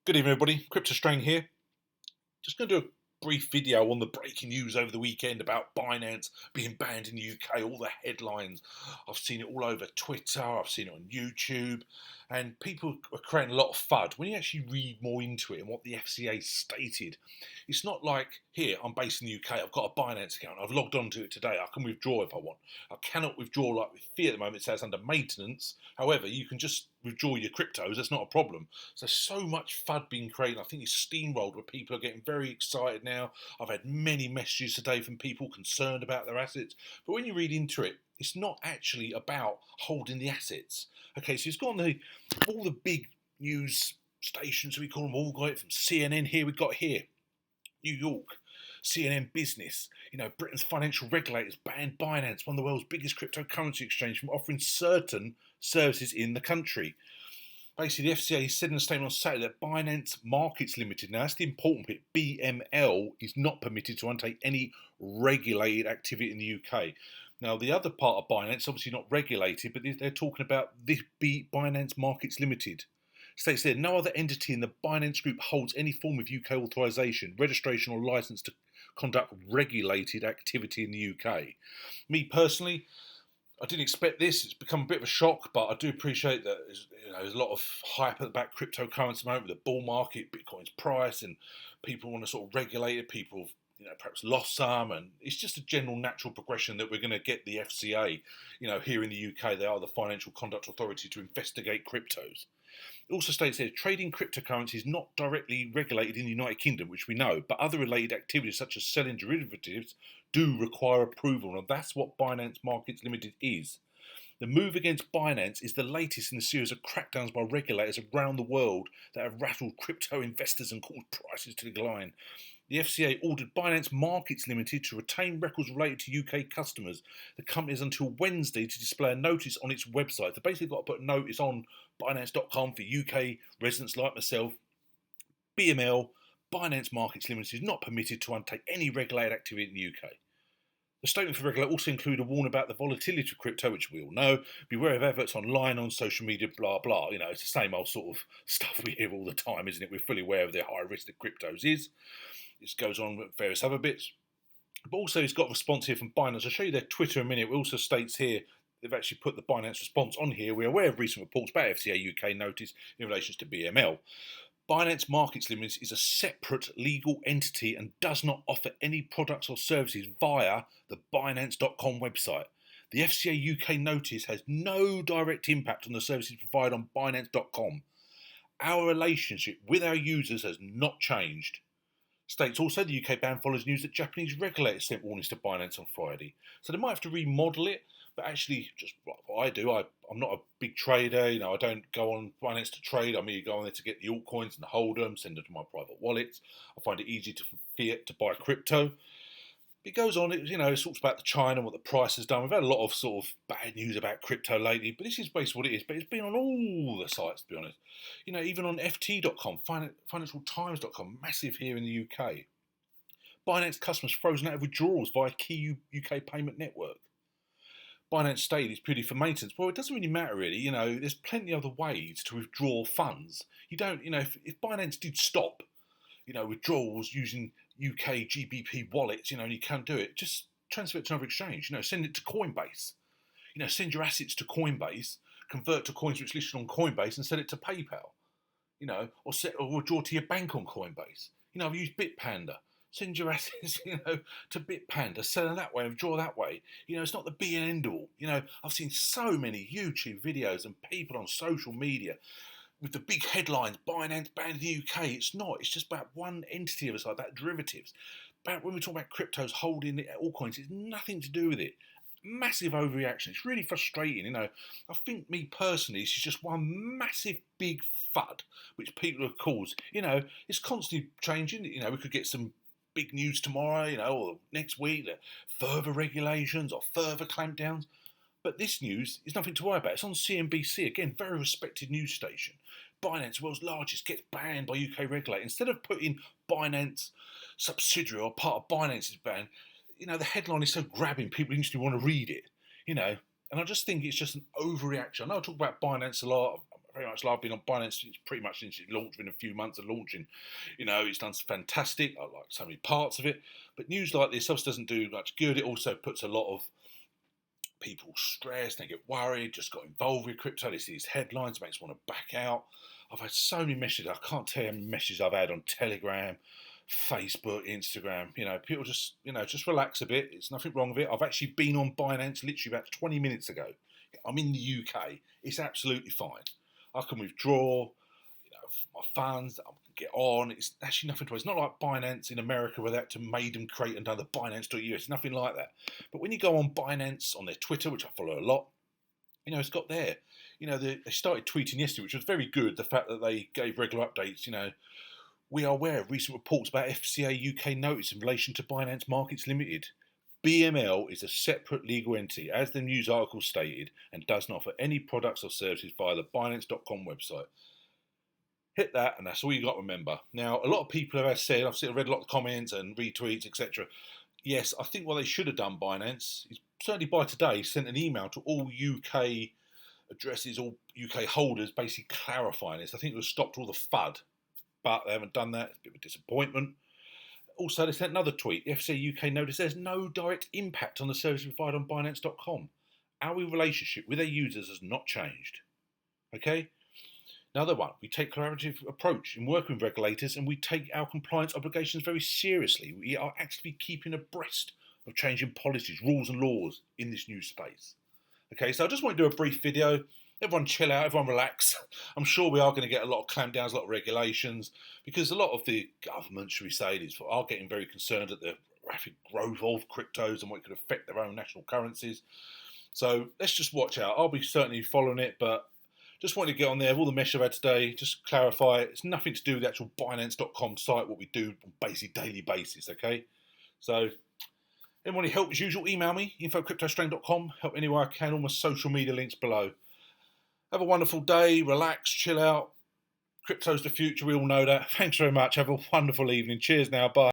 Good evening, everybody. Crypto Strain here. Just going to do a brief video on the breaking news over the weekend about Binance being banned in the UK. All the headlines. I've seen it all over Twitter. I've seen it on YouTube. And people are creating a lot of FUD. When you actually read more into it and what the FCA stated, it's not like, here, I'm based in the UK, I've got a Binance account, I've logged onto it today, I can withdraw if I want. I cannot withdraw like with Fiat at the moment, it says under maintenance. However, you can just withdraw your cryptos, that's not a problem. So much FUD being created. I think it's steamrolled where people are getting very excited now. I've had many messages today from people concerned about their assets. But when you read into it, it's not actually about holding the assets. Okay, so it's got on all the big news stations, we call them, all got it from CNN here, we got here, New York, CNN Business, Britain's financial regulators banned Binance, one of the world's biggest cryptocurrency exchange, from offering certain services in the country. Basically, the FCA said in a statement on Saturday that Binance Markets Limited, now that's the important bit, BML, is not permitted to undertake any regulated activity in the UK. Now, the other part of Binance, obviously not regulated, but they're talking about this Binance Markets Limited. States there, no other entity in the Binance Group holds any form of UK authorisation, registration, or licence to conduct regulated activity in the UK. Me personally, I didn't expect this. It's become a bit of a shock, but I do appreciate that there's a lot of hype about cryptocurrency at the moment, with the bull market, Bitcoin's price, and people want to sort of regulate it. People have perhaps lost some, and it's just a general natural progression that we're going to get the FCA, here in the UK. They are the Financial Conduct Authority to investigate cryptos. It also states here, trading cryptocurrency is not directly regulated in the United Kingdom, which we know, but other related activities such as selling derivatives do require approval, and that's what Binance Markets Limited is. The move against Binance is the latest in a series of crackdowns by regulators around the world that have rattled crypto investors and caused prices to decline. The FCA ordered Binance Markets Limited to retain records related to UK customers. The company has until Wednesday to display a notice on its website. They basically got to put a notice on Binance.com for UK residents like myself. BML, Binance Markets Limited, is not permitted to undertake any regulated activity in the UK. The statement for regulator also included a warning about the volatility of crypto, which we all know. Beware of efforts online, on social media, blah, blah. It's the same old sort of stuff we hear all the time, isn't it? We're fully aware of the high risk that cryptos is. This goes on with various other bits. But also, it's got a response here from Binance. I'll show you their Twitter in a minute. It also states here, they've actually put the Binance response on here. We're aware of recent reports about FCA UK notice in relation to BML. Binance Markets Limited is a separate legal entity and does not offer any products or services via the Binance.com website. The FCA UK notice has no direct impact on the services provided on Binance.com. Our relationship with our users has not changed. States also the UK ban follows news that Japanese regulators sent warnings to Binance on Friday. So they might have to remodel it, but actually, just what I do, I'm not a big trader. I don't go on Binance to trade. I merely go on there to get the altcoins and hold them, send them to my private wallets. I find it easy to fiat to buy crypto. It goes on, it talks about the China and what the price has done. We've had a lot of sort of bad news about crypto lately, but this is basically what it is. But it's been on all the sites, to be honest. Even on FT.com, financialtimes.com, massive here in the UK. Binance customers frozen out of withdrawals via key UK payment network. Binance stated it's purely for maintenance. Well, it doesn't really matter, really. There's plenty of other ways to withdraw funds. You don't, if Binance did stop, withdrawals using UK GBP wallets, and you can't do it, just transfer it to another exchange. Send it to Coinbase. Send your assets to Coinbase, convert to coins which listed on Coinbase, and send it to PayPal. Or withdraw to your bank on Coinbase. I've used Bitpanda. Send your assets, to Bitpanda, sell them that way, withdraw that way. It's not the be and end all. I've seen so many YouTube videos and people on social media with the big headlines, Binance banned in the UK. It's not. It's just about one entity of us, like that, derivatives. But when we talk about cryptos holding the altcoins, it's nothing to do with it. Massive overreaction. It's really frustrating. I think, me personally, this is just one massive big FUD which people have caused. It's constantly changing. We could get some big news tomorrow, or next week, further regulations or further clampdowns. But this news is nothing to worry about. It's on CNBC, again, very respected news station. Binance, world's largest, gets banned by UK regulator. Instead of putting Binance subsidiary or part of Binance's ban, the headline is so grabbing, people instantly want to read it, And I just think it's just an overreaction. I know I talk about Binance a lot. very much love being on Binance pretty much since it launched, within a few months of launching. It's done fantastic. I like so many parts of it. But news like this obviously doesn't do much good. It also puts a lot of people stressed, they get worried, just got involved with crypto, they see these headlines, makes want to back out. I've had so many messages, I can't tell you how many messages I've had on Telegram, Facebook, Instagram. People just relax a bit. It's nothing wrong with it. I've actually been on Binance literally about 20 minutes ago. I'm in the UK. It's absolutely fine. I can withdraw, my funds, I can get on. It's actually nothing to it. It's not like Binance in America where they had to made them create another Binance.us. It's nothing like that. But when you go on Binance, on their Twitter, which I follow a lot, it's got there. They started tweeting yesterday, which was very good. The fact that they gave regular updates. We are aware of recent reports about FCA UK notice in relation to Binance Markets Limited. BML is a separate legal entity, as the news article stated, and does not offer any products or services via the Binance.com website. Hit that, and that's all you got to remember. Now, a lot of people have said, I've read a lot of comments and retweets, etc. Yes, I think what they should have done, Binance, is certainly by today sent an email to all UK addresses, all UK holders, basically clarifying this. I think it would have stopped all the FUD, but they haven't done that. It's a bit of a disappointment. Also, they sent another tweet. The FCA UK notice there's no direct impact on the service provided on Binance.com. Our relationship with their users has not changed. Okay? Another one, we take a collaborative approach in working with regulators, and we take our compliance obligations very seriously. We are actively keeping abreast of changing policies, rules and laws in this new space. Okay, so I just want to do a brief video. Everyone chill out, everyone relax. I'm sure we are going to get a lot of clampdowns, a lot of regulations, because a lot of the governments, should we say, are getting very concerned at the rapid growth of cryptos and what it could affect their own national currencies. So let's just watch out. I'll be certainly following it, but just wanted to get on there. All the mess I've had today, just clarify it. It's nothing to do with the actual Binance.com site, what we do on basically daily basis, okay? So, anyone need help, as usual, email me, info@cryptostrain.com. Help any way I can. All my social media links below. Have a wonderful day. Relax, chill out. Crypto's the future. We all know that. Thanks very much. Have a wonderful evening. Cheers now. Bye.